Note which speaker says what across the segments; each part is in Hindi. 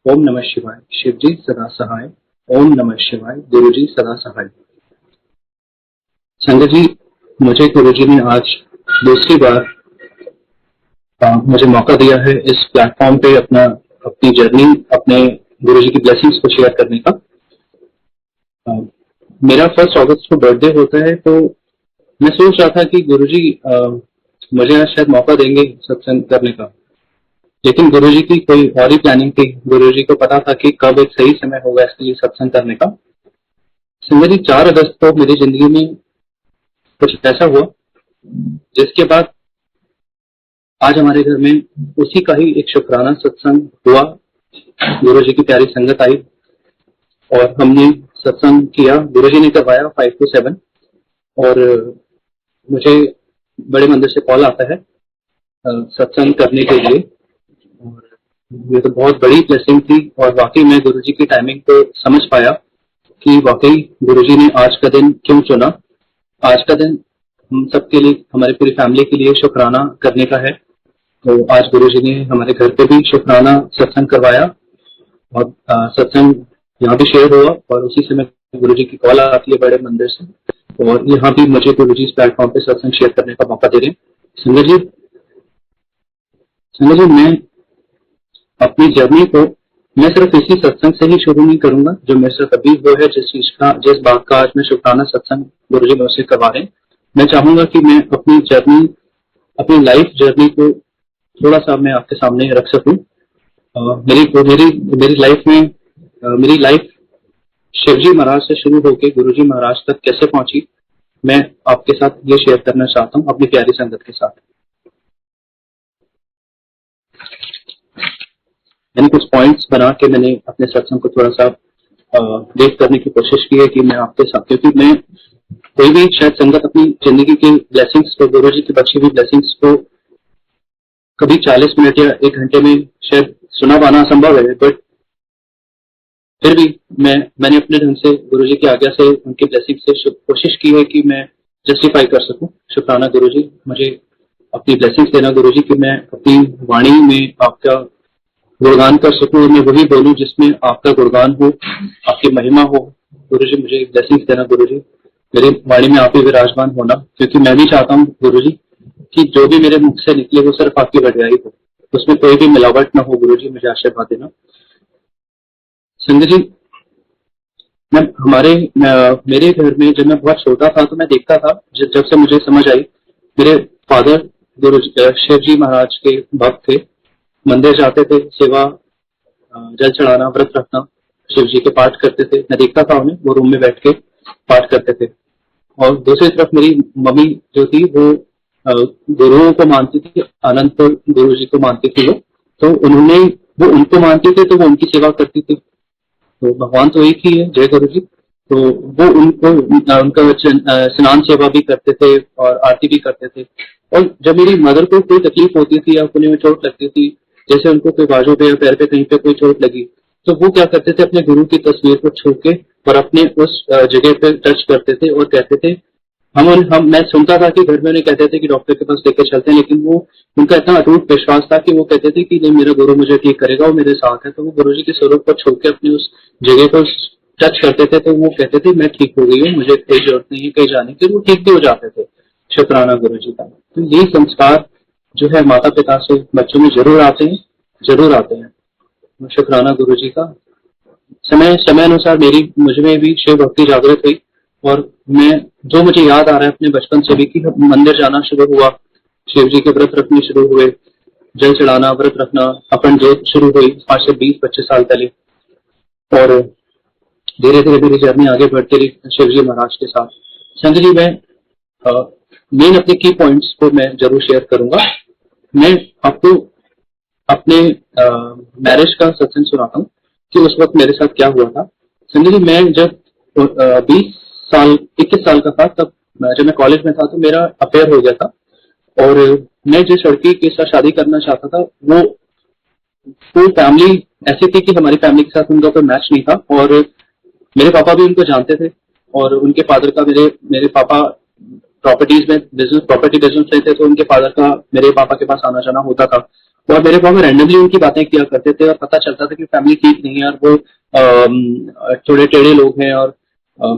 Speaker 1: ओम नमः शिवाय। शिवजी सदा सहाय। ओम नमः शिवाय। गुरुजी सदा सहाय। संगत जी, मुझे गुरुजी ने आज दूसरी बार मुझे मौका दिया है इस प्लेटफॉर्म पे अपनी जर्नी, अपने गुरुजी की ब्लेसिंग्स को शेयर करने का। मेरा 1 अगस्त को बर्थडे होता है, तो मैं सोच रहा था कि गुरुजी मुझे आज शायद मौका देंगे सत्संग करने का, लेकिन गुरुजी की कोई और ही प्लानिंग थी। गुरुजी को पता था कि कब एक सही समय होगा इसके लिए सत्संग करने का। संगत जी, 4 अगस्त को मेरी जिंदगी में कुछ ऐसा हुआ जिसके बाद आज हमारे घर में उसी का ही एक शुक्राना सत्संग हुआ। गुरुजी की प्यारी संगत आई और हमने सत्संग किया। गुरुजी ने करवाया 5 to 7 और मुझे बड़े मंदिर से कॉल आता है सत्संग करने के लिए, और ये तो बहुत बड़ी ब्लेसिंग थी। और वाकई मैं गुरुजी की टाइमिंग को समझ पाया कि वाकई गुरुजी ने आज का दिन क्यों चुना। आज का दिन हम सबके लिए, हमारी पूरी फैमिली के लिए शुक्राना करने का है। तो आज गुरुजी ने हमारे घर पे भी शुक्राना सत्संग करवाया और सत्संग यहाँ भी शेयर हुआ, और उसी समय गुरुजी की कॉल आती है बड़े मंदिर से, और यहाँ भी मुझे गुरुजी इस प्लेटफॉर्म पे सत्संग शेयर करने का मौका दे रहे हैं। संगत जी, मैं अपनी जर्नी को मैं सिर्फ इसी सत्संग से ही शुरू नहीं करूंगा जो मेरे साथ अभी वो है, जिस बात का आज मैं शुक्राना सत्संग गुरुजी मुझसे करवा रहे हैं। मैं चाहूंगा कि मैं अपनी जर्नी, अपनी लाइफ जर्नी को थोड़ा सा मैं आपके सामने रख सकूं। मेरी लाइफ में मेरी लाइफ शिवजी महाराज से शुरू होकर गुरुजी महाराज तक कैसे पहुंची, मैं आपके साथ ये शेयर करना चाहता हूं अपनी प्यारी संगत के साथ। मैंने कुछ पॉइंट्स बना के मैंने अपने सत्संग को थोड़ा सा ब्रेक करने की कोशिश की है कि मैं आपके साथ, क्योंकि मैं कोई भी शायद संगत अपनी जिंदगी की ब्लेसिंग्स को, गुरुजी की बख्शी हुई ब्लेसिंग्स को कभी 40 मिनट या 1 घंटे में शायद सुना पाना असंभव है, बट फिर भी मैंने अपने ढंग से गुरुजी की आज्ञा से, उनकी ब्लेसिंग से कोशिश की है कि मैं जस्टिफाई कर सकूं। शुक्राना गुरुजी, मुझे अपनी ब्लेसिंग्स देना गुरुजी कि मैं अपनी वाणी में आपका गुणगान कर सकूं, और मैं वही बोलूं जिसमें आपका गुणगान हो, आपकी महिमा हो। गुरुजी, मुझे ब्लेसिंग्स देना गुरुजी, मेरी वाणी में आप ही विराजमान होना, क्योंकि मैं भी चाहता हूं गुरुजी कि जो भी मेरे मुख से निकले वो सिर्फ आपकी बढ़ियाई हो, उसमें कोई भी मिलावट ना हो। गुरुजी, मुझे आशीर्वाद देना। संगत जी, मेरे घर में जब मैं बहुत छोटा था तो मैं देखता था, जब से मुझे समझ आई, मेरे फादर गुरुजी शिव जी महाराज के भक्त थे, मंदिर जाते थे, सेवा, जल चढ़ाना, व्रत रखना, शिव जी के पाठ करते थे। मैं देखता था उन्हें, वो रूम में बैठ के पाठ करते थे। और दूसरी तरफ मेरी मम्मी जो थी वो गुरुओं को मानती थी, अनंत गुरु जी को मानती थी वो, तो वो उनको मानती थी, तो वो उनकी सेवा करती थी। तो भगवान तो एक ही है, जय गुरु जी। तो वो उनका स्नान सेवा भी करते थे और आरती भी करते थे। और जब मेरी मदर को कोई तकलीफ होती थी या उन्हें में चोट लगती थी, जैसे उनको कोई बाजू पे या पैर पे कहीं पे कोई चोट लगी, तो वो क्या करते थे, अपने गुरु की तस्वीर को छू के और अपने उस जगह पे टच करते थे और कहते थे, मैं सुनता था कि घर में उन्हें कहते थे कि डॉक्टर के पास लेकर चलते हैं, लेकिन वो उनका इतना अटूट विश्वास था कि वो कहते थे कि नहीं, मेरा गुरु मुझे ठीक करेगा, वो मेरे साथ है। तो वो गुरु जी के स्वरूप को छू के अपनी उस जगह को टच करते थे, तो वो कहते थे मैं ठीक हो गई हूँ, मुझे कोई जरूरत नहीं है कहीं जाने की। वो ठीक भी हो जाते थे। शुक्राना गुरु जी का। तो यही संस्कार जो है माता पिता से बच्चों में जरूर आते हैं। शुक्राना गुरु जी का। समय अनुसार मुझ में भी शिव भक्ति जागृत हुई, और जो मुझे याद आ रहा है अपने बचपन से भी, कि मंदिर जाना शुरू हुआ, शिव जी के व्रत रखने शुरू हुए, जल चढ़ाना, व्रत रखना, अखंड ज्योत शुरू हुई आज से 20-25 साल पहले, और धीरे धीरे मेरी जर्नी आगे बढ़ती रही शिव जी महाराज के साथ। संजय जी, मैं मेन अपने की पॉइंट्स को मैं जरूर शेयर करूंगा। मैं आपको अपने मैरिज का सत्संग सुनाता हूँ कि उस वक्त मेरे साथ क्या हुआ था। संजय जी, मैं जब 21 साल का था, तब जब मैं कॉलेज में था, तो मेरा अफेयर हो गया था, और मैं जिस लड़की के साथ शादी करना चाहता था वो फैमिली ऐसी थी कि हमारी फैमिली के साथ उनका कोई मैच नहीं था, और मेरे पापा भी उनको जानते थे, और उनके फादर का मेरे पापा प्रॉपर्टी बिजनेस में थे, तो उनके फादर का मेरे पापा के पास आना जाना होता था। और मेरे पापा रैंडमली उनकी बातें किया करते थे और पता चलता था कि फैमिली ठीक नहीं है और वो थोड़े टेढ़े लोग हैं और अ,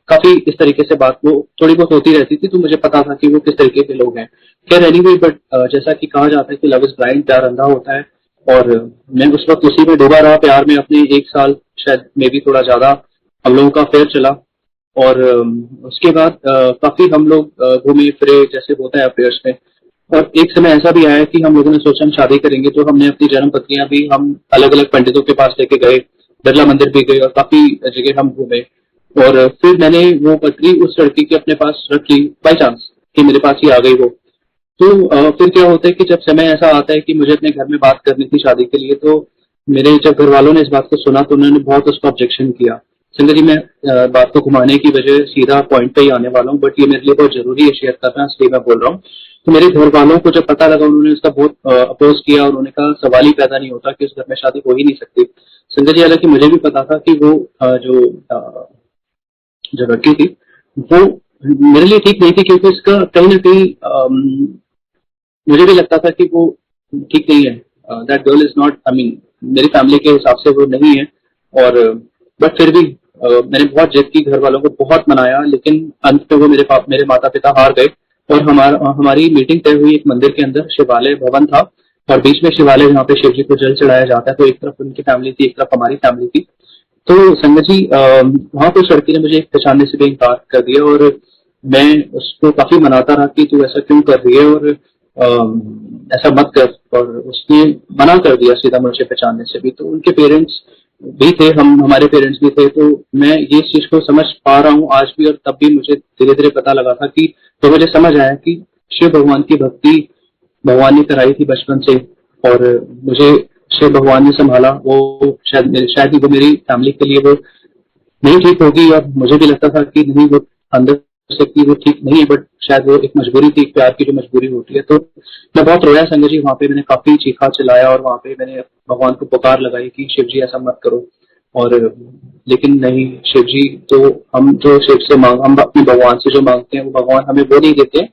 Speaker 1: काफी इस तरीके से बात वो थोड़ी बहुत होती रहती थी, तो मुझे पता था कि वो किस तरीके के लोग हैं। खैर एनीवे, बट जैसा कि कहा जाता है कि लव इज ब्लाइंड, प्यार अंधा होता है। और मैं उस वक्त उसी में डूबा रहा प्यार में, अपने 1 साल शायद मे भी थोड़ा ज्यादा हम लोगों का अफेयर चला। और उसके बाद काफी हम लोग घूमे फिरे जैसे होता है अफेयर्स में। और एक समय ऐसा भी आया कि हम लोगों ने सोचा हम शादी करेंगे, तो हमने अपनी जन्म पत्रियां भी हम अलग अलग पंडितों के पास लेके गए, बिरला मंदिर भी गए और काफी जगह हम घूमे। और फिर मैंने वो पत्री उस लड़की के अपने पास रख ली बाई चांस कि मेरे पास ही आ गई वो। तो फिर क्या होता है कि जब समय ऐसा आता है कि मुझे अपने घर में बात करनी थी शादी के लिए, तो मेरे जब घर वालों ने इस बात को सुना तो उन्होंने बहुत उसका ऑब्जेक्शन किया। संजय जी, मैं बात को घुमाने की वजह सीधा पॉइंट पे ही आने वाला हूँ, बट ये मेरे लिए बहुत जरूरी है शेयर करना, इसलिए मैं बोल रहा हूँ। तो मेरे घर वालों को जब पता लगा, उन्होंने उसका बहुत अपोज किया और उन्होंने कहा सवाल ही पैदा नहीं होता कि उस घर में शादी हो ही नहीं सकती। संजय जी, हालांकि मुझे भी पता था कि वो जो लड़की थी वो मेरे लिए ठीक नहीं थी, क्योंकि उसका कहीं ना कहीं मुझे भी लगता था कि वो ठीक नहीं है। That girl is not, I mean मेरी फैमिली के हिसाब से वो नहीं है। और बट फिर भी मैंने बहुत जिद की, घर वालों को बहुत मनाया, लेकिन अंत में वो मेरे माता पिता हार गए। और हमारी मीटिंग तय हुई एक मंदिर के अंदर, शिवालय भवन था और बीच में शिवालय जहाँ पे शिव जी को जल चढ़ाया जाता है। तो एक तरफ उनकी फैमिली थी, एक तरफ हमारी फैमिली थी। तो संगत जी, वहां पे उस लड़की ने मुझे पहचानने से भी इनकार कर दिया और मैं उसको काफी मनाता रहा कि तू ऐसा क्यों कर रही है और ऐसा मत कर। और उसने मना कर दिया सीधा मुझे पहचानने से भी। तो उनके पेरेंट्स भी थे, हमारे पेरेंट्स भी थे। तो मैं ये चीज को समझ पा रहा हूँ आज भी, और तब भी मुझे धीरे धीरे पता लगा था कि, तो मुझे समझ आया कि शिव भगवान की भक्ति भगवान ने कराई थी बचपन से। और मुझे शिव भगवान ने संभाला। वो शायद ही वो मेरी फैमिली के लिए वो नहीं ठीक होगी, और मुझे भी लगता था कि नहीं, वो अंदर से कि वो ठीक नहीं है, बट शायद वो एक मजबूरी थी, एक प्यार की जो मजबूरी होती है। तो मैं बहुत रोया संजय जी वहां पे, मैंने काफी चीखा चिल्लाया और वहां पे मैंने भगवान को पुकार लगाई कि शिव जी ऐसा मत करो। और लेकिन नहीं, शिव जी तो हम जो शिव से हम अपने भगवान से जो मांगते हैं, वो भगवान हमें वो नहीं देते,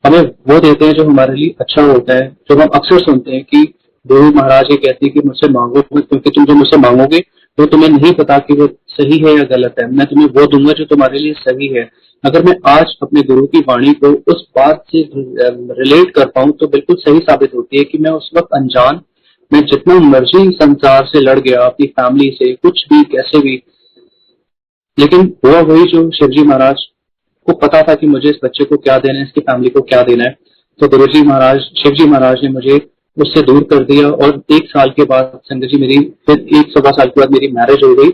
Speaker 1: हमें वो देते हैं जो हमारे लिए अच्छा होता है। जो हम अक्सर सुनते हैं कि गुरु महाराज ये कहते हैं कि मुझसे मांगो मत, क्योंकि तुम जो मुझसे मांगोगे तो तुम्हें नहीं पता कि वो सही है या गलत है। मैं तुम्हें वो दूंगा जो तुम्हारे लिए सही है। अगर मैं आज अपने गुरु की वाणी को उस बात से रिलेट कर पाऊं, तो बिल्कुल सही साबित होती है कि मैं उस वक्त अनजान, मैं जितना मर्जी संसार से लड़ गया, अपनी फैमिली से, कुछ भी कैसे भी, लेकिन हुआ वही जो शिवजी महाराज को पता था कि मुझे इस बच्चे को क्या देना है, इसकी फैमिली को क्या देना है। तो गुरुजी महाराज, शिवजी महाराज ने मुझे उससे दूर कर दिया। और 1 साल के बाद संगत जी, मेरी फिर 1 सवा साल के बाद मेरी मैरिज हो गई।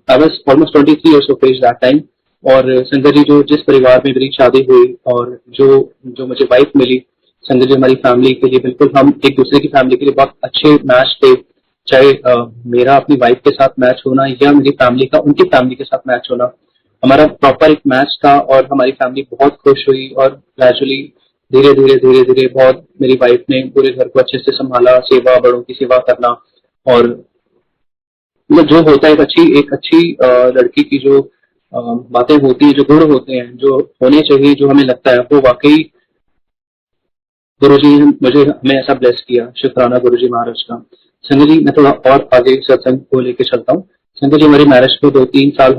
Speaker 1: I was almost 23 years of age that time. और संगत जी, जो जिस परिवार में मेरी शादी हुई और जो जो मुझे वाइफ मिली, संगत जी हमारी फैमिली के लिए बिल्कुल, हम एक दूसरे की फैमिली के लिए बहुत अच्छे मैच थे। चाहे मेरा अपनी वाइफ के साथ मैच होना या मेरी फैमिली का उनकी फैमिली के साथ मैच होना, हमारा प्रॉपर एक मैच था। और हमारी फैमिली बहुत खुश हुई और ग्रेजुअली धीरे धीरे बहुत मेरी वाइफ ने पूरे घर को अच्छे से संभाला, सेवा, बड़ों की सेवा करना। और मतलब जो होता है एक अच्छी लड़की की जो बातें होती है, जो गुण होते हैं, जो होने चाहिए, जो हमें लगता है, वो वाकई गुरुजी ने मुझे हमें ऐसा ब्लेस किया। शुक्राना गुरुजी महाराज का। संजय जी, मैं थोड़ा और आगे सत्संग को लेकर चलता हूँ। संजय जी, हमारी मैरिज को 3 साल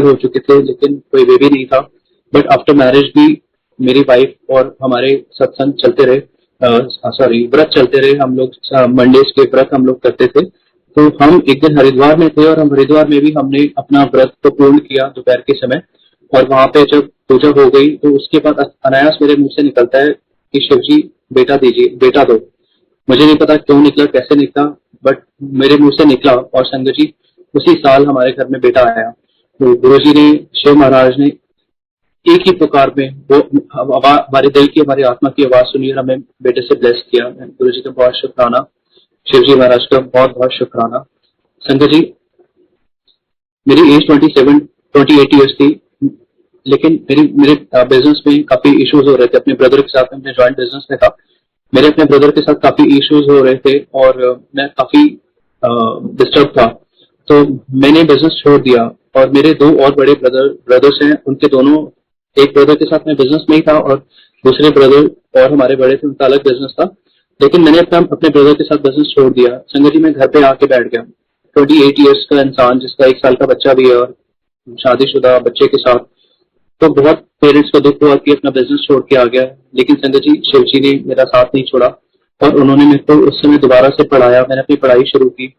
Speaker 1: हो चुके थे, लेकिन कोई बेबी नहीं था। बट आफ्टर मैरिज भी मेरी वाइफ और हमारे सत्संग चलते रहे, सॉरी व्रत चलते रहे। हम लोग मंडेज के व्रत हम लोग करते थे। तो हम एक दिन हरिद्वार में थे और हम हरिद्वार में भी हमने अपना व्रत को पूर्ण किया दोपहर के समय। और वहां पे जब पूजा हो गई, तो उसके बाद अनायास मेरे मुंह से निकलता है कि शिव जी बेटा दीजिए, बेटा दो। मुझे नहीं पता क्यों निकला, कैसे निकला, बट मेरे मुंह से निकला। और संगत जी, उसी साल हमारे घर में बेटा आया। तो गुरु जी ने, शिव महाराज ने एक ही पुकार में वो हमारे दिल की, हमारी आत्मा की आवाज सुनी और हमें बेटे से ब्लेस किया। गुरु जी का बहुत शुक्राना, शिव जी महाराज का बहुत बहुत शुक्राना। संगत जी, मेरी एज 28 थी, लेकिन मेरे बिजनेस में काफी इश्यूज हो रहे थे। अपने ब्रदर के साथ, अपने जॉइंट बिजनेस में था, मेरे अपने ब्रदर के साथ काफी इश्यूज हो रहे थे और मैं काफी डिस्टर्ब था। तो मैंने बिजनेस छोड़ दिया। और मेरे 2 और बड़े ब्रदर्स हैं, उनके दोनों, एक ब्रदर के साथ मैं बिजनेस में ही था और दूसरे ब्रदर और हमारे बड़े थे, उनका अलग बिजनेस था। लेकिन मैंने अपने ब्रदर के साथ बिजनेस छोड़ दिया। संगत जी मैं घर पे आके बैठ गया। 28 ईयर्स का इंसान जिसका 1 साल का बच्चा भी है और शादीशुदा बच्चे के साथ, तो बहुत पेरेंट्स को दुख हुआ कि अपना बिजनेस छोड़ के आ गया। लेकिन संगत जी शिव जी ने मेरा साथ नहीं छोड़ा और उन्होंने मेरे को उस समय दोबारा से पढ़ाया। मैंने अपनी पढ़ाई शुरू की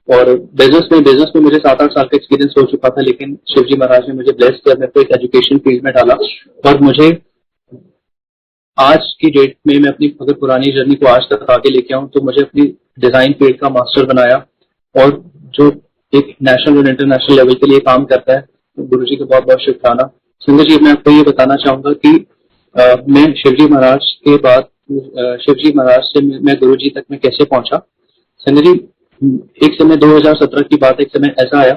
Speaker 1: और बिजनेस में मुझे 7-8 साल का एक्सपीरियंस हो चुका था। लेकिन शिव जी महाराज ने मुझे ब्लेस किया, मेरे को एक एजुकेशन फील्ड में डाला और मुझे आज की डेट में मैं अपनी अगर पुरानी जर्नी को आज तक आगे लेके आऊं तो मुझे अपनी डिजाइन फील्ड का मास्टर बनाया और जो एक नेशनल और इंटरनेशनल लेवल के लिए काम करता है, तो गुरु जी का बहुत बहुत शुक्राना। संजय जी मैं आपको ये बताना चाहूंगा कि मैं शिवजी महाराज के बाद शिवजी महाराज से मैं गुरु जी तक मैं कैसे पहुंचा। संजय जी एक समय 2017 की बात, एक समय ऐसा आया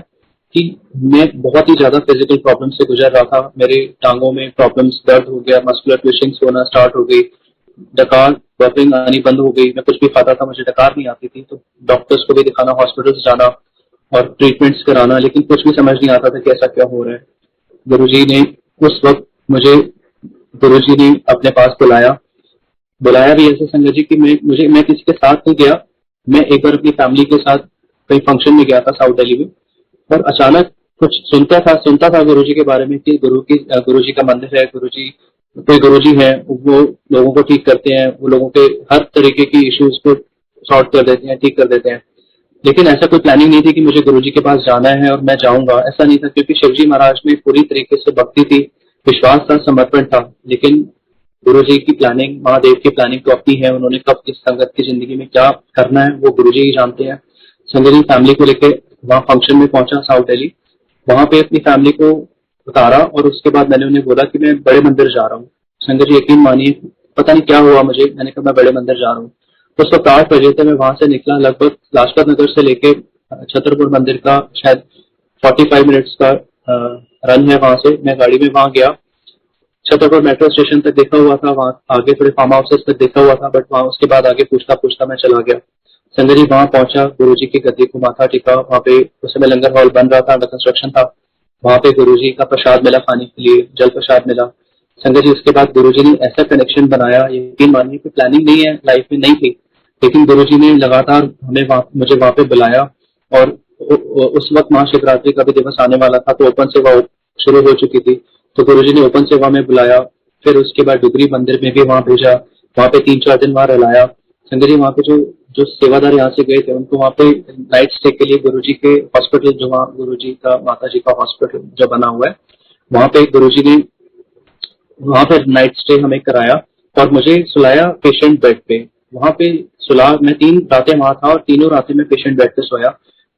Speaker 1: कि मैं बहुत ही ज्यादा फिजिकल प्रॉब्लम से गुजर रहा था। मेरे टांगों में प्रॉब्लम्स, दर्द हो गया, मस्कुलर ट्विस्टिंग्स होना स्टार्ट हो गई, डकार बर्पिंग आनी बंद हो गई। मैं कुछ भी खाता था मुझे डकार नहीं आती थी, तो डॉक्टर्स को भी दिखाना, हॉस्पिटल्स जाना और ट्रीटमेंट्स कराना, लेकिन कुछ भी समझ नहीं आता था कि ऐसा क्या हो रहा है। गुरुजी ने उस वक्त मुझे गुरुजी ने अपने पास बुलाया भी ऐसे संगत जी कि मैं किसी के साथ नहीं गया। मैं एक बार अपनी फैमिली के साथ कहीं फंक्शन में गया था साउथ दिल्ली में और अचानक कुछ सुनता था गुरुजी के बारे में कि गुरुजी का मंदिर है, कोई गुरुजी है वो लोगों को ठीक करते हैं, वो लोगों के हर तरीके की इश्यूज को सॉर्ट कर देते हैं, ठीक कर देते हैं। लेकिन ऐसा कोई प्लानिंग नहीं थी कि मुझे गुरुजी के पास जाना है और मैं जाऊंगा, ऐसा नहीं था, क्योंकि शिवजी महाराज में पूरी तरीके से भक्ति थी, विश्वास था, समर्पण था। लेकिन गुरुजी की प्लानिंग, महादेव की प्लानिंग तो अपनी है। उन्होंने कब किस संगत की जिंदगी में क्या करना है वो गुरुजी ही जानते हैं। संजय जी फैमिली को लेके वहाँ फंक्शन में पहुंचा साउथ दिल्ली, वहां पे अपनी फैमिली को उतारा और उसके बाद मैंने उन्हें बोला कि मैं बड़े मंदिर जा रहा हूँ। संजय जी यकीन मानिए पता नहीं क्या हुआ मुझे, मैंने कहा मैं बड़े मंदिर जा रहा हूँ। तो उस वक्त 8 बजे थे, मैं वहां से निकला, लगभग लाजपत नगर से लेके छतरपुर मंदिर का शायद 45 मिनट्स का रन है। वहां से मैं गाड़ी में वहां गया, छतरपुर मेट्रो स्टेशन तक देखा हुआ था, वहां आगे थोड़े फार्म हाउसेस तक देखा हुआ था, बट वहां उसके बाद आगे पूछता पूछता मैं चला गया। संजय जी वहां पहुंचा, गुरु जी की गद्दी को माथा टेका। वहां पे उस समय लंगर हॉल बन रहा था, अंडर कंस्ट्रक्शन था। वहां पे गुरु जी का प्रसाद मिला खाने के लिए, जल प्रसाद मिला। संजय जी उसके बाद गुरु जी ने ऐसा कनेक्शन बनाया, यकीन मानिए कि प्लानिंग नहीं है, लाइफ में नहीं थी, लेकिन गुरु जी ने लगातार मुझे वहां पे बुलाया। और उस वक्त महाशिवरात्रि का भी दिवस आने वाला था, तो ओपन सेवा शुरू हो चुकी थी, तो गुरुजी ने ओपन सेवा में बुलाया। फिर उसके बाद डुगरी मंदिर में भी वहां भेजा, वहां पे 3-4 दिन वहां रहलाया। संजय जी वहां पे जो जो सेवादार यहाँ से गए थे उनको वहां पे नाइट स्टे के लिए गुरुजी के हॉस्पिटल, जो वहाँ गुरुजी का माता जी का हॉस्पिटल जो बना हुआ है, वहां पे गुरुजी ने वहां पे नाइट स्टे हमें कराया और मुझे सुलाया पेशेंट बेड पे। वहां पे सुला, मैं 3 रातें वहां था और तीनों रातें में पेशेंट बेड पे सोया।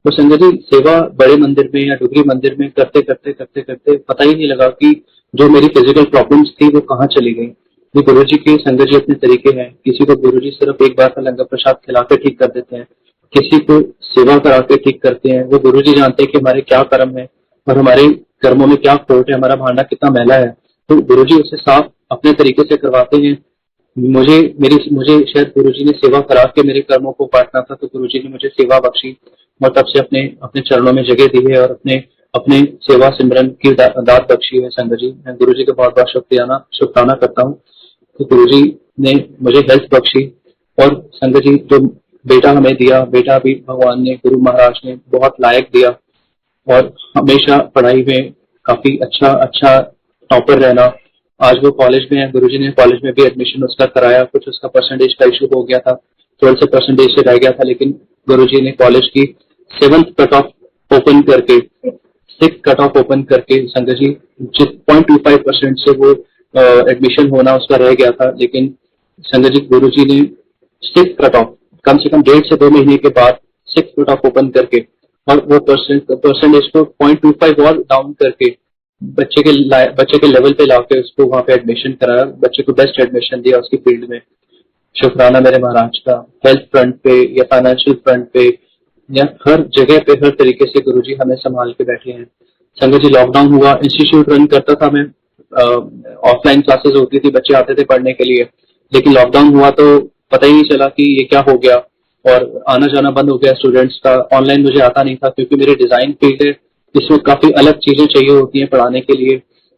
Speaker 1: तो संजय जी सेवा बड़े मंदिर में या डुगरी मंदिर में करते करते करते करते पता ही नहीं लगा कि जो मेरी फिजिकल प्रॉब्लम्स थी वो कहाँ चली गई। ये गुरु जी के, संगत जी अपने तरीके हैं। किसी को गुरु जी सिर्फ एक बार का लंगर प्रसाद खिला के ठीक कर देते हैं, किसी को सेवा करा के ठीक करते हैं। वो गुरु जी जानते हैं कि हमारे क्या कर्म है और हमारे कर्मों में क्या खोट है, हमारा भांडा कितना मैला है, तो गुरु जी उसे साफ अपने तरीके से करवाते हैं। मुझे शायद गुरुजी ने सेवा करा के मेरे कर्मों को काटना था, तो गुरुजी ने मुझे सेवा बख्शी और तब से अपने अपने चरणों में जगह दी है और अपने अपने सेवा सिमरन की दात बख्शी है। संगत जी मैं गुरुजी का बहुत बहुत शुक्राना करता हूँ कि गुरुजी ने मुझे हेल्थ बख्शी। और संगत जी जो बेटा हमें दिया, बेटा भी भगवान ने, गुरु महाराज ने बहुत लायक दिया और हमेशा पढ़ाई में काफी अच्छा अच्छा टॉपर रहना। आज वो कॉलेज में है, गुरुजी ने कॉलेज में भी एडमिशन उसका कराया। कुछ उसका परसेंटेज का इशू हो गया था, 12 से परसेंटेज से रह गया था, लेकिन गुरुजी ने कॉलेज की 7th कट ऑफ ओपन करके, 6th कट ऑफ ओपन करके संगत जी 0.25% से वो एडमिशन होना उसका रह गया था, लेकिन संगत जी गुरुजी ने 6th कट ऑफ कम से कम 1.5 से 2 महीने के बाद 6th कट ऑफ ओपन करके और वो परसेंटेज को 0.25 और डाउन करके बच्चे के लेवल पे लाके उसको वहां पे एडमिशन कराया, बच्चे को बेस्ट एडमिशन दिया उसकी फील्ड में। शुक्राना मेरे महाराज का। हेल्थ फ्रंट पे या फाइनेंशियल फ्रंट पे या हर जगह पे हर तरीके से गुरुजी हमें संभाल के बैठे हैं। संगत जी लॉकडाउन हुआ, इंस्टीट्यूट रन करता था मैं, ऑफलाइन क्लासेस होती थी, बच्चे आते थे पढ़ने के लिए, लेकिन लॉकडाउन हुआ तो पता ही नहीं चला कि ये क्या हो गया और आना जाना बंद हो गया स्टूडेंट्स का। ऑनलाइन मुझे आता नहीं था क्योंकि मेरी डिजाइन फील्ड है, इसमें काफी अलग चीजें चाहिए होती हैं पढ़ाने के लिए,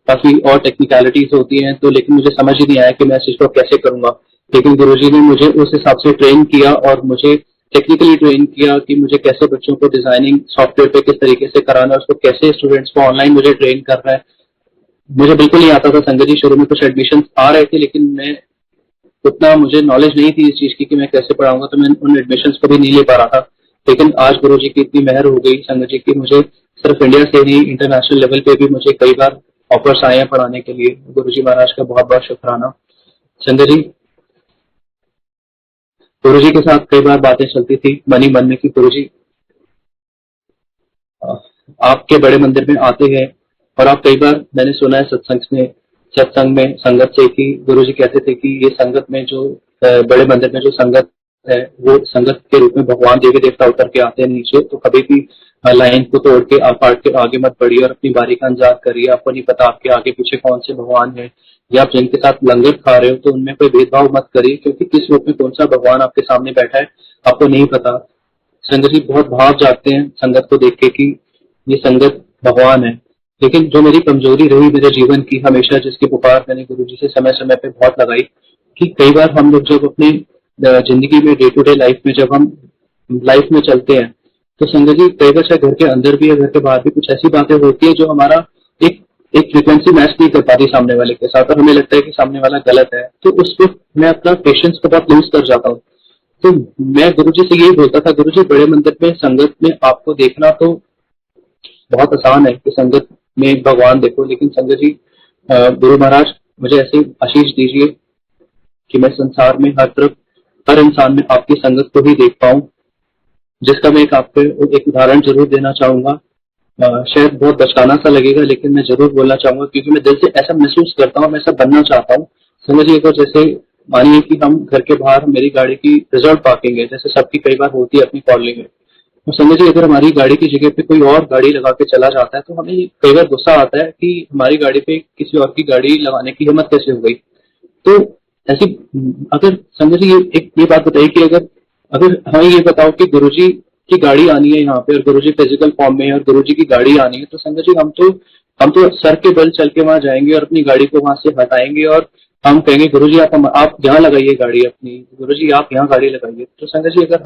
Speaker 1: काफी और टेक्निकलिटीज होती हैं, तो लेकिन मुझे समझ ही नहीं आया कि मैं इस चीज को कैसे करूंगा। लेकिन गुरुजी ने मुझे उस हिसाब से ट्रेन किया और मुझे टेक्निकली ट्रेन किया कि मुझे कैसे बच्चों को डिजाइनिंग सॉफ्टवेयर पे किस तरीके से कराना है, उसको कैसे स्टूडेंट्स को ऑनलाइन मुझे ट्रेन करना है। मुझे बिल्कुल नहीं आता था संगत जी, शुरू में कुछ एडमिशन आ रहे थे लेकिन मैं उतना मुझे नॉलेज नहीं थी इस चीज की कि मैं कैसे पढ़ाऊंगा, तो मैं उन एडमिशन को भी नहीं ले पा रहा था। लेकिन आज गुरुजी की इतनी मेहर हो गई संगत जी की, मुझे सिर्फ इंडिया से नहीं इंटरनेशनल लेवल पे भी मुझे कई बार ऑफर्स आए हैं पढ़ाने के लिए। गुरुजी महाराज का बहुत बहुत शुक्राना। संगत जी, गुरुजी के साथ कई बार बातें चलती थी मन ही मन में कि गुरुजी आपके बड़े मंदिर में आते हैं, और आप कई बार मैंने सुना है सत्संग में संगत से कि गुरुजी कहते थे कि ये संगत में जो बड़े मंदिर में जो संगत है वो संगत के रूप में भगवान देवी देवता उतर के आते हैं नीचे, तो कभी भी लाइन को तोड़ के आप पार्ट के आगे मत बढ़िए और अपनी बारी का इंतजार करिए। आपको नहीं पता आपके आगे पीछे कौन से भगवान है, या आप जिनके साथ लंगर खा रहे हो तो उनमें कोई भेदभाव मत करिए, क्योंकि किस रूप में कौन सा भगवान आपके सामने बैठा है आपको नहीं पता। संगत जी बहुत भाव जाते हैं संगत को देख के कि ये संगत भगवान है। लेकिन जो मेरी कमजोरी रही मेरे जीवन की, हमेशा जिसकी पुकार मैंने गुरुजी से समय समय पे बहुत लगाई, कि कई बार हम लोग जब अपनी जिंदगी में डे टू डे लाइफ में जब हम लाइफ में चलते हैं तो संगत जी कई बार चाहे घर के अंदर भी या घर के बाहर भी कुछ ऐसी बातें होती है जो हमारा एक एक फ्रीक्वेंसी मैच नहीं कर पाती सामने वाले के साथ, और हमें लगता है कि सामने वाला गलत है, तो उस वक्त मैं अपना पेशेंस को बहुत लूज कर जाता हूँ। तो मैं गुरुजी से यही बोलता था, गुरुजी बड़े मंदिर में संगत में आपको देखना तो बहुत आसान है कि संगत में भगवान देखो, लेकिन संगत जी गुरु महाराज मुझे ऐसे आशीष दीजिए कि मैं संसार में हर तरफ हर इंसान में आपकी संगत को ही देख पाऊं, जिसका मैं आपको एक उदाहरण जरूर देना चाहूंगा। शायद बहुत बचकाना सा लगेगा लेकिन मैं जरूर बोलना चाहूंगा, क्योंकि मैं दिल से ऐसा महसूस करता हूँ, मैं ऐसा बनना चाहता हूँ। समझिए अगर जैसे मानिए कि हम घर के बाहर मेरी गाड़ी की रिजर्व पार्किंग है, जैसे सबकी कई बार होती है अपनी कॉलोनी में, तो समझिए अगर हमारी गाड़ी की जगह पे कोई और गाड़ी लगा के चला जाता है तो हमें कई बार गुस्सा आता है कि हमारी गाड़ी पे किसी और की गाड़ी लगाने की हिम्मत कैसे हो गई। तो ऐसी अगर समझिए ये बात बताइए कि अगर अगर हमें ये बताओ कि गुरुजी की गाड़ी आनी है यहाँ पे और गुरुजी फिजिकल फॉर्म में है और गुरुजी की गाड़ी आनी है, तो संगत जी हम तो सर के बल चल के वहां जाएंगे और अपनी गाड़ी को वहां से हटाएंगे और हम कहेंगे गुरुजी आप यहाँ लगाइए गाड़ी अपनी, गुरुजी आप यहाँ गाड़ी लगाइए। तो संगत जी अगर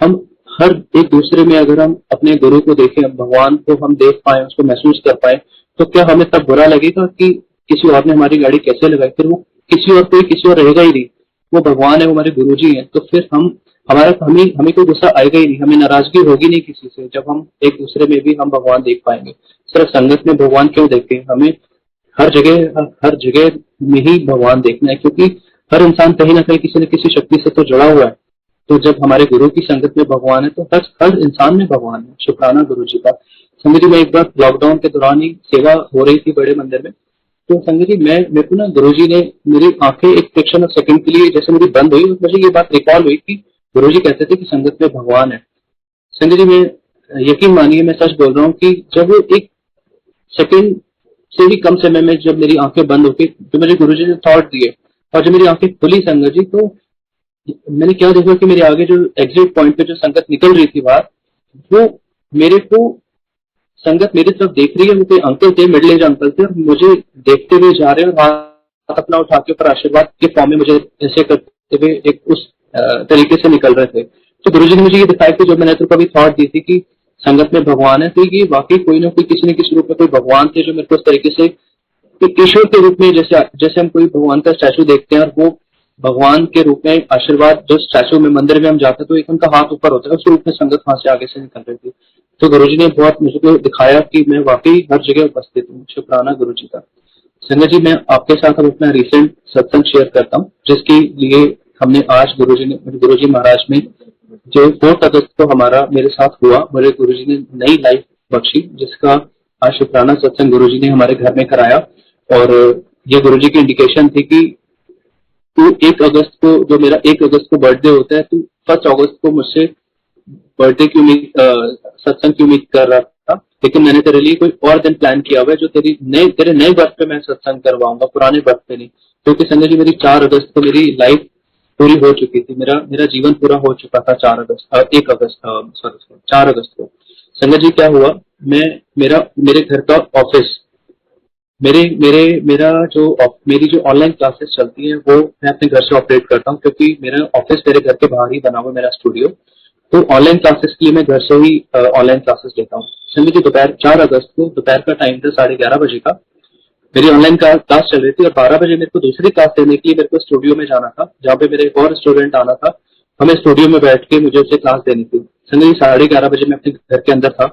Speaker 1: हम हर एक दूसरे में अगर हम अपने गुरु को देखें, भगवान को हम देख पाए, उसको महसूस कर पाए, तो क्या हमें तब बुरा लगेगा कि किसी और ने हमारी गाड़ी कैसे लगाई? फिर वो किसी और कोई किसी और रहेगा ही नहीं, वो भगवान है, वो हमारे गुरुजी हैं। तो फिर हमें कोई गुस्सा आएगा ही नहीं, हमें नाराजगी होगी नहीं किसी से, जब हम एक दूसरे में भी हम भगवान देख पाएंगे। सिर्फ संगत में भगवान क्यों देखें, हमें हर जगह में ही भगवान देखना है, क्योंकि हर इंसान कहीं ना कहीं किसी न किसी शक्ति से तो जुड़ा हुआ है। तो जब हमारे गुरु की संगत में भगवान है तो हर इंसान में भगवान है। शुक्राना गुरु जी का। संगत जी मैं एक बार लॉकडाउन के दौरान ही सेवा हो रही थी बड़े मंदिर में, तो संगत जी मेरे को ना गुरु जी ने मेरी आंखें एक फ्रैक्शन ऑफ सेकंड के लिए जैसे मेरी बंद हुई, मुझे ये बात रिकॉल हुई कि गुरु जी कहते थे कि संगत में भगवान है। संगत जी मैं यकीन मानिए मैं सच बोल रहा हूँ कि जब वो एक सेकंड से भी कम समय में जब मेरी आंखें बंद हो गई, जो मुझे गुरु जी ने थॉट दिए और जब मेरी आंखें खुली संगत जी, तो मैंने क्या देखा कि मेरे आगे जो एग्जिट पॉइंट पे जो संगत निकल रही थी बाहर, वो मेरे को संगत मेरी तरफ देख रही है। वो कोई अंकल थे, मिडिल एज अंकल थे, और मुझे देखते हुए जा रहे हैं और हाथ अपना उठा के ऊपर आशीर्वाद के फॉर्म में मुझे ऐसे करते हुए एक उस तरीके से निकल रहे थे। तो गुरुजी ने मुझे ये दिखाया कि जो मैंने तो कभी थॉट दी थी कि संगत में भगवान है, तो ये वाकई कोई ना कोई किसी न किसी रूप में कोई भगवान थे जो मेरे को इस तरीके से ईश्वर के रूप में, जैसे जैसे हम कोई भगवान का स्टैचू देखते हैं और वो भगवान के रूप में आशीर्वाद, जो स्टैचू में मंदिर में हम जाते हैं तो एक उनका हाथ ऊपर होता है, उस रूप में संगत वहां से आगे से निकल रही थी। तो गुरुजी ने बहुत मुझे दिखाया कि मैं वाकई हर जगह उपस्थित हूँ। शुक्राना गुरुजी का। संगत जी मैं आपके साथ अब अपना रिसेंट सत्संग शेयर करता हूँ, जिसके लिए हमने आज गुरुजी महाराज में जो 4 अगस्त को हमारा मेरे साथ हुआ, मेरे गुरुजी ने नई लाइफ बख्शी, जिसका आज शुक्राना सत्संग गुरुजी ने हमारे घर में कराया। और ये गुरुजी की इंडिकेशन थी कि तू 1 अगस्त को, जो मेरा 1 अगस्त को बर्थडे होता है, तू 1 अगस्त को मुझसे बर्थडे की उम्मीद, सत्संग की उम्मीद कर रहा था, लेकिन मैंने तेरे लिए कोई और दिन प्लान किया हुआ है जो तेरे नए बर्थ पे मैं सत्संग करवाऊंगा, पुराने बर्थ पे नहीं। क्योंकि संजय जी मेरी 4 अगस्त को मेरी लाइफ पूरी हो चुकी थी, मेरा जीवन पूरा हो चुका था 4 अगस्त 1 अगस्त सॉरी 4 अगस्त को। संजय जी क्या हुआ, मैं मेरे घर का ऑफिस, मेरा जो मेरी जो ऑनलाइन क्लासेस चलती हैं वो मैं अपने घर से ऑपरेट करता हूँ, क्योंकि मेरा ऑफिस मेरे घर के बाहर ही बना हुआ मेरा स्टूडियो। तो ऑनलाइन क्लासेस के लिए मैं घर से ही ऑनलाइन क्लासेस लेता हूँ। संडे की दोपहर 4 अगस्त को दोपहर का टाइम था 11:30 बजे का। मेरी ऑनलाइन क्लास चल रही थी और 12 बजे मेरे को दूसरी क्लास लेने के लिए मेरे को स्टूडियो में जाना था, जहाँ पे मेरे एक और स्टूडेंट आना था। हमें स्टूडियो में बैठ के मुझे उसे क्लास देनी थी। संडे 11:30 बजे मैं अपने घर के अंदर था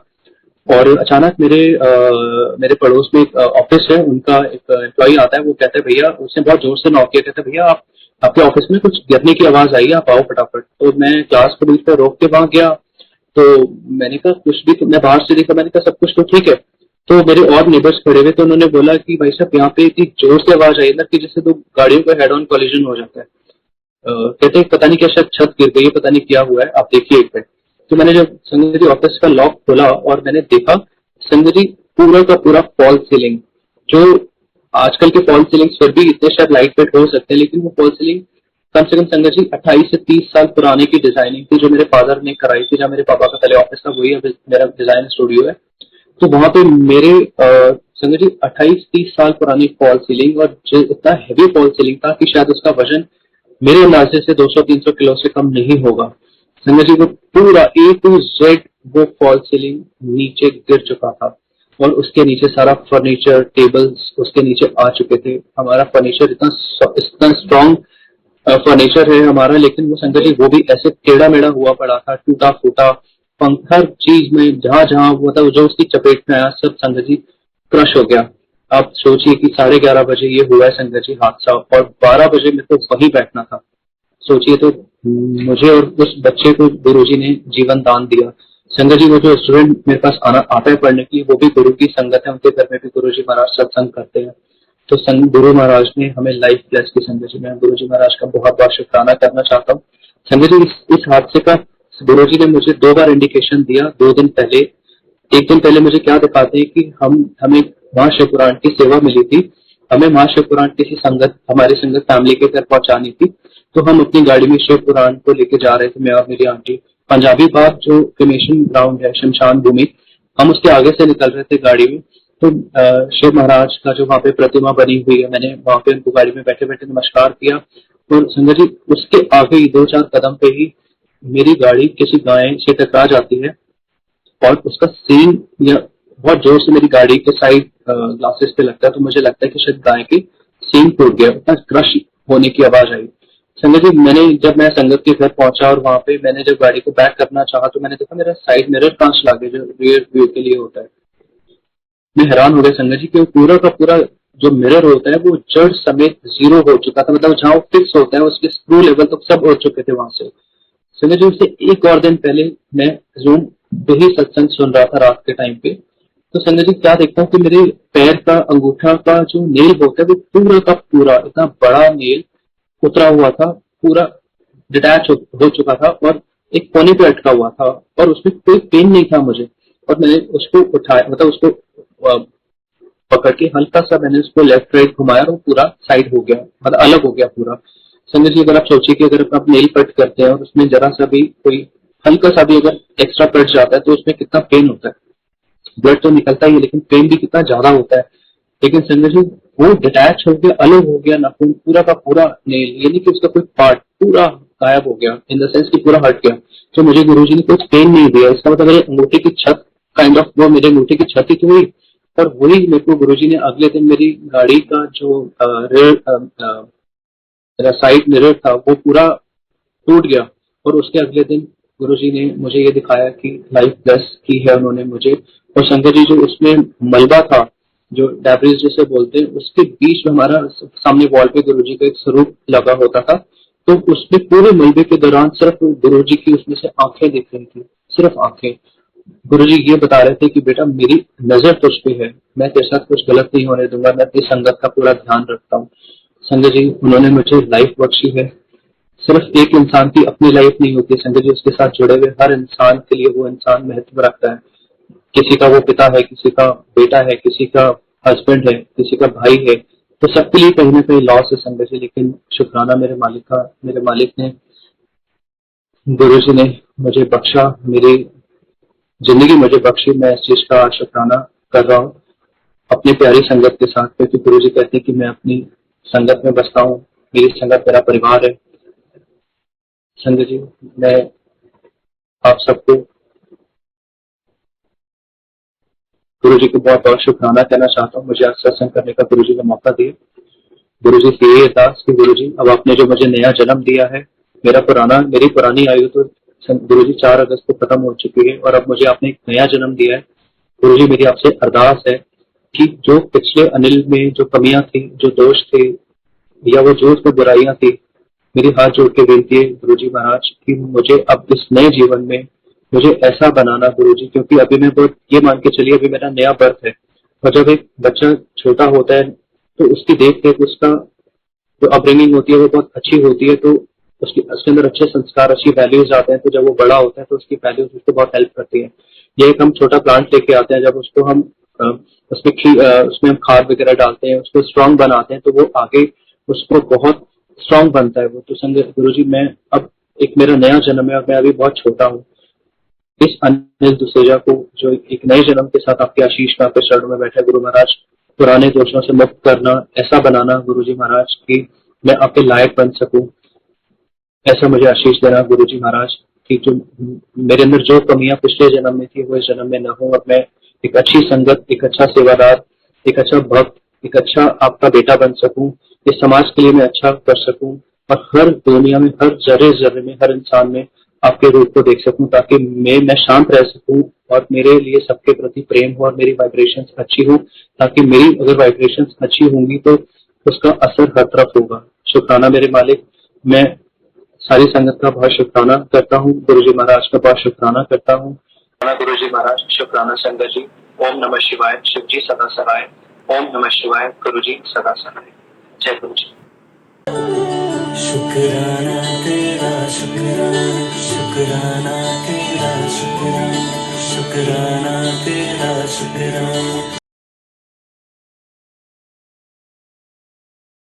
Speaker 1: और अचानक मेरे पड़ोस में एक ऑफिस है, उनका एक एम्प्लॉई आता है। वो कहता है भैया, उसने बहुत जोर से नॉक किया, कहता है भैया आप आपके ऑफिस में कुछ गिरने की आवाज आई है, आप आओ फटाफट। तो मैं क्लास को बीच पे रोक के वहां गया। तो मैंने कहा कुछ भी, तो मैं बाहर से देखा, मैंने कहा सब कुछ तो ठीक है। तो मेरे और नेबर्स खड़े हुए, तो उन्होंने बोला कि भाई साहब यहाँ पे इतनी जोर से आवाज आई ना कि जिससे दो गाड़ियों का हेड ऑन कॉलिजन हो जाता है। कहते हैं पता नहीं क्या, शायद छत गिर गई है, पता नहीं क्या हुआ है, आप देखिए एक मिनट। तो मैंने जब संजय जी ऑफिस का लॉक खोला और मैंने देखा, संजय जी पूरा का पूरा फॉल सीलिंग, जो आजकल के फॉल सीलिंग फिर भी इतने शायद लाइट वेट हो सकते हैं, लेकिन वो फॉल सीलिंग कम से कम संजय जी 28 से 30 साल पुराने की डिजाइनिंग थी, जो मेरे फादर ने कराई थी। जहाँ मेरे पापा का पहले ऑफिस था, वही अब मेरा डिजाइन स्टूडियो है। तो वहां पे मेरे संजय जी 28-30 साल पुरानी फॉल सीलिंग, और जो इतना हैवी फॉल सीलिंग था कि शायद उसका वजन मेरे अंदाजे से 200-300 किलो से कम नहीं होगा। संजय जी वो पूरा A to Z वो फॉल सीलिंग नीचे गिर चुका था और उसके नीचे सारा फर्नीचर, टेबल्स उसके नीचे आ चुके थे। हमारा फर्नीचर इतना स्ट्रॉन्ग फर्नीचर है हमारा, लेकिन वो संजय जी वो भी ऐसे टेढ़ा मेढ़ा हुआ पड़ा था, टूटा फूटा। हर चीज में जहां जहां वो था, जो उसकी चपेट में आया, सब संजय जी क्रश हो गया। आप सोचिए कि 11:30 बजे ये हुआ है संजय जी हादसा, और 12 बजे मेरे को वहीं बैठना था। सोचिए तो, मुझे और उस बच्चे को गुरुजी ने जीवन दान दिया। संगत जी, वो जो स्टूडेंट मेरे पास आता है पढ़ने के लिए, वो भी गुरु की संगत है, उनके घर में भी गुरुजी महाराज सत्संग करते हैं। तो गुरु महाराज ने हमें लाइफ ब्लेस की। संगत जी, मैं गुरुजी महाराज का बहुत बहुत शुक्राना करना चाहता हूँ। संगत जी, इस हादसे का गुरुजी ने मुझे 2 बार इंडिकेशन दिया। 2 दिन पहले, एक दिन पहले मुझे क्या दिखाते हैं कि हमें महाशिवपुराण की सेवा मिली थी। हमें महाशिवपुराण किसी संगत, हमारी संगत फैमिली के घर पहुंचानी थी। तो हम अपनी गाड़ी में शिव पुराण को लेके जा रहे थे, मैं और मेरी आंटी। पंजाबी बाग जो क्रिमेशन ग्राउंड है, शमशान भूमि, हम उसके आगे से निकल रहे थे गाड़ी में। तो शिव महाराज का जो वहां पे प्रतिमा बनी हुई है, मैंने वहां पे उनको गाड़ी में बैठे बैठे नमस्कार किया। और संजय जी, उसके आगे ही 2-4 कदम पे ही मेरी गाड़ी किसी गाय से टकरा जाती है और उसका सीन या बहुत जोर से मेरी गाड़ी के साइड ग्लासेस पे लगता है। तो मुझे लगता है कि शायद गाय की सीन टूट गया, इतना क्रश होने की आवाज आई। संगत जी, जब मैं संगत के घर पहुंचा और वहां पे मैंने जब गाड़ी को बैक करना चाहा, तो मैंने देखा मेरा साइड मिरर कहाँ चला गया, जो रियर व्यू के लिए होता है। मैं हैरान हो गया संगत जी, कि वो पूरा का पूरा जो मिरर होता है वो जड़ समेत जीरो हो चुका था। मतलब जहाँ वो फिक्स होता है उसके स्क्रू लेवल तक सब हो चुके थे वहां से। संगत जी, उससे एक और दिन पहले मैं जूम पे ही सत्संग सुन रहा था रात के टाइम पे। तो संगत जी, क्या देखता हूँ कि मेरे पैर का अंगूठा का जो नेल होता है वो पूरा का पूरा इतना बड़ा नेल उतरा हुआ था, पूरा डिटैच हो चुका था और एक कोने पे अटका हुआ था, और उसमें कोई पेन नहीं था मुझे। और मैंने उसको उठाया, मतलब उसको अ, पकड़ के हल्का सा मैंने उसको लेफ्ट राइट घुमाया और वो पूरा साइड हो गया, मतलब अलग हो गया पूरा। संजय जी, अगर आप सोचिए कि अगर आप नेल कट करते हैं और उसमें जरा सा भी कोई हल्का सा भी अगर एक्स्ट्रा कट जाता है तो उसमें कितना पेन होता है। ब्लड तो निकलता ही है, लेकिन पेन भी कितना ज्यादा होता है। लेकिन संजय जी, वो डिटैच हो गया, अलग हो गया नाखून पूरा का पूरा नेल, यानी कि उसका कोई पार्ट पूरा गायब हो गया, इन द सेंस कि पूरा हट गया। तो मुझे गुरुजी ने कुछ पेन नहीं दिया, इसका मतलब मेरे अंगूठे की छत काइंड ऑफ, वो मेरे अंगूठे की छत ही तो हुई। और वही मेरे को गुरुजी ने अगले दिन मेरी गाड़ी का जो रेयर मेरा साइड मिरर था वो पूरा टूट गया। और उसके अगले दिन गुरुजी ने मुझे ये दिखाया कि लाइफ ब्लेस की है उन्होंने मुझे। और शंकर जी, जो उसमें मलबा था, जो डैब्रिज जिसे बोलते हैं, उसके बीच में हमारा सामने वॉल पे गुरुजी का एक स्वरूप लगा होता था। तो उसमें पूरे मलबे के दौरान सिर्फ गुरुजी की उसमें से आंखें दिख रही थी, सिर्फ आंखें। गुरुजी ये बता रहे थे कि बेटा, मेरी नजर तुझ पे है, मैं तेरे साथ कुछ गलत नहीं होने दूंगा, मैं तेरी संगत का पूरा ध्यान रखता हूँ। संजय जी, उन्होंने मुझे लाइफ बख्शी है। सिर्फ एक इंसान की अपनी लाइफ नहीं होती संजय जी, उसके साथ जुड़े हुए हर इंसान के लिए वो इंसान महत्व रखता है। किसी का वो पिता है, किसी का बेटा है, किसी का हस्बैंड है, किसी का भाई है। तो सबके लिए कहीं ना कहीं लॉस है संजय जी। लेकिन शुक्राना मेरे मालिक का, मेरे मालिक ने, गुरु जी ने मुझे बख्शा, मेरी जिंदगी मुझे बख्शी। मैं इस चीज का शुक्राना कर रहा हूँ अपनी प्यारी संगत के साथ, क्योंकि गुरु जी कहते हैं कि मैं अपनी संगत में बसता हूँ, मेरी संगत मेरा परिवार है। संगत जी, मैं आप सबको गुरु जी को बहुत बहुत शुक्राना कहना चाहता हूँ, मुझे आज सत्संग करने का गुरु जी ने मौका दिया। गुरु जी से यही अरदास कि गुरु जी अब आपने जो मुझे नया जन्म दिया है, मेरी पुरानी आयु तो गुरु जी 4 अगस्त को खत्म हो चुकी है और अब मुझे आपने एक नया जन्म दिया है। गुरु जी, मेरी आपसे अरदास है कि जो पिछले अनिल में जो कमियां थी, जो दोष थे या वो जो उसमें बुराइयां थी, मेरी हाथ जोड़ के विनती है गुरु जी महाराज कि मुझे अब इस नए जीवन में मुझे ऐसा बनाना गुरु जी, क्योंकि अभी मैं बहुत ये मान के चलिए अभी मेरा नया बर्थ है और जब एक बच्चा छोटा होता है तो उसकी देख रेख उसका जो अपब्रिंगिंग होती है वो बहुत अच्छी होती है, तो उसके अंदर अच्छे संस्कार अच्छी वैल्यूज आते हैं, तो जब वो बड़ा होता है तो उसकी वैल्यूज उसको बहुत हेल्प करती है। ये एक हम छोटा प्लांट लेके आते हैं, जब उसको हम उसमें हम खाद वगैरह डालते हैं, उसको स्ट्रांग बनाते हैं, तो वो आगे उसको बहुत स्ट्रांग बनता है वो। तो संग गुरु जी, मैं अब एक मेरा नया जन्म है और मैं अभी बहुत छोटा हूँ। इस अनिल दुसेजा को जो एक नए जन्म के साथ आपके आशीष में आपके शरण में बैठा है गुरु महाराज, पुराने दोषों से मुक्त करना, ऐसा बनाना गुरु जी महाराज कि मैं आपके लायक बन सकूं, ऐसा मुझे आशीष देना गुरु जी महाराज कि जो मेरे अंदर जो कमियां पिछले जन्म में थी वो इस जन्म में न हो और मैं एक अच्छी संगत, एक अच्छा सेवादार, एक अच्छा भक्त, एक अच्छा आपका बेटा बन सकूं, इस समाज के लिए मैं अच्छा कर सकूं और हर दुनिया में, हर जर्रे जर्रे में, हर इंसान में आपके रूप को देख सकूं, ताकि मैं शांत रह सकूं और मेरे लिए सबके प्रति प्रेम हो और मेरी वाइब्रेशंस अच्छी हो, ताकि मेरी अगर वाइब्रेशंस अच्छी होंगी तो उसका असर हर तरफ होगा। शुक्राना मेरे मालिक, मैं सारी संगत का बहुत शुक्राना करता हूँ, गुरु जी महाराज का बहुत शुक्राना करता हूँ। गुरु जी महाराज, शुक्राना संगत जी। ओम नमः शिवाय, शिव जी सदा सहाय। ओम नमः शिवाय, गुरु जी सदा सहाय। जय गुरु जी।
Speaker 2: शुक्राना तेरा शुक्राना, शुक्राना तेरा शुक्राना, शुक्राना तेरा शुक्राना।